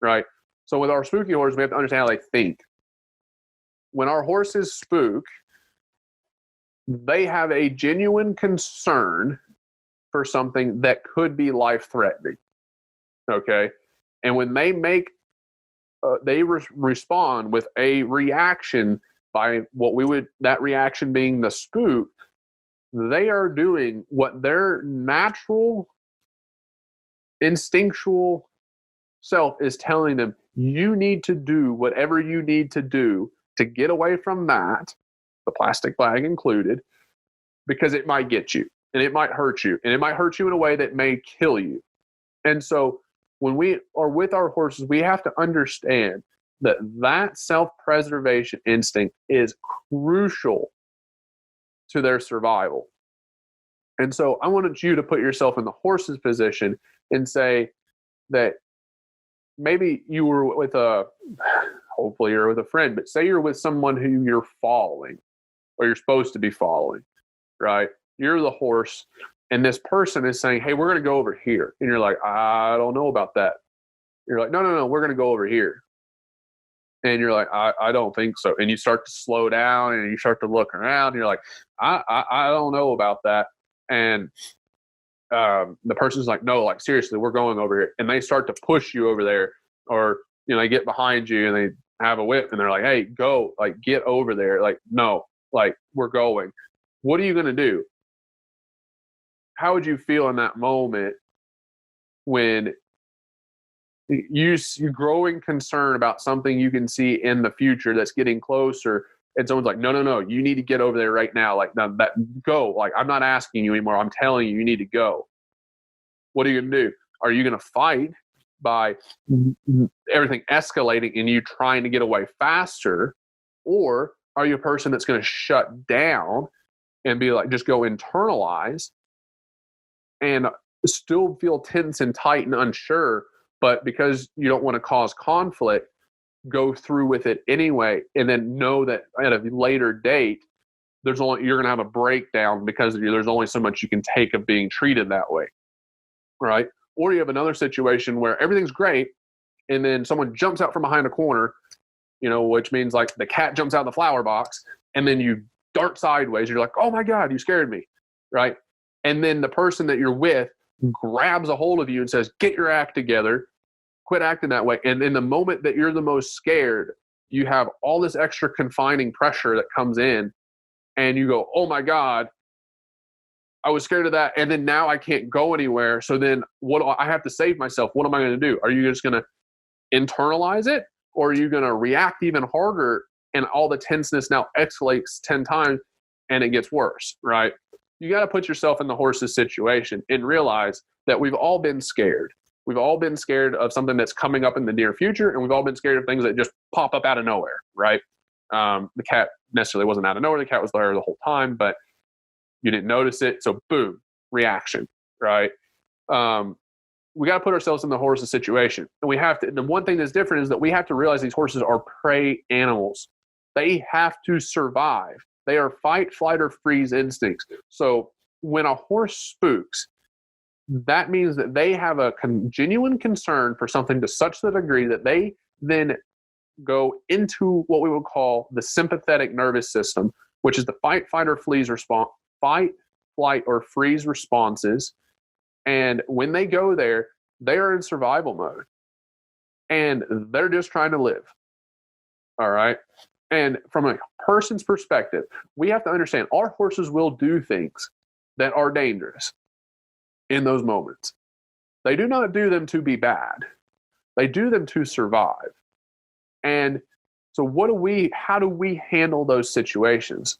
right? So with our spooky horses, we have to understand how they think. When our horses spook, they have a genuine concern for something that could be life-threatening, okay? And when they make, respond with a reaction by that reaction being the spook, they are doing what their natural, instinctual self is telling them, you need to do whatever you need to do to get away from that, the plastic bag included, because it might get you and it might hurt you, and it might hurt you in a way that may kill you. And so when we are with our horses, we have to understand that self-preservation instinct is crucial to their survival. And so I wanted you to put yourself in the horse's position and say that maybe you were with hopefully you're with a friend, but say you're with someone who you're following, or you're supposed to be following, right? You're the horse, and this person is saying, hey, we're going to go over here. And you're like, I don't know about that. You're like, no, we're going to go over here. And you're like, I don't think so. And you start to slow down and you start to look around. And you're like, I don't know about that. And the person's like, no, like seriously, we're going over here. And they start to push you over there, or, they get behind you and they have a whip and they're like, hey, go, like, get over there. Like, no, like, we're going. What are you going to do? How would you feel in that moment when you're growing concern about something you can see in the future that's getting closer, and someone's like, no, you need to get over there right now. Like, no, go. Like, I'm not asking you anymore. I'm telling you, you need to go. What are you going to do? Are you going to fight by everything escalating and you trying to get away faster? Or are you a person that's going to shut down and be like, just go internalize and still feel tense and tight and unsure, but because you don't want to cause conflict, go through with it anyway, and then know that at a later date, you're going to have a breakdown because there's only so much you can take of being treated that way, right? Or you have another situation where everything's great, and then someone jumps out from behind a corner, which means like the cat jumps out of the flower box, and then you dart sideways. You're like, oh my God, you scared me, right? And then the person that you're with grabs a hold of you and says, get your act together, quit acting that way. And in the moment that you're the most scared, you have all this extra confining pressure that comes in, and you go, oh my God, I was scared of that. And then now I can't go anywhere. So then I have to save myself. What am I going to do? Are you just going to internalize it, or are you going to react even harder, and all the tenseness now escalates 10 times and it gets worse, right? You got to put yourself in the horse's situation and realize that we've all been scared. We've all been scared of something that's coming up in the near future, and we've all been scared of things that just pop up out of nowhere, right? The cat necessarily wasn't out of nowhere. The cat was there the whole time, but you didn't notice it. So boom, reaction, right? We got to put ourselves in the horse's situation. And we have to, the one thing that's different is that we have to realize these horses are prey animals. They have to survive. They are fight, flight, or freeze instincts. So when a horse spooks, that means that they have a genuine concern for something to such a degree that they then go into what we would call the sympathetic nervous system, which is the fight, flight, or freeze responses. And when they go there, they are in survival mode, and they're just trying to live. All right. And from a person's perspective, we have to understand our horses will do things that are dangerous in those moments. They do not do them to be bad. They do them to survive. And so how do we handle those situations?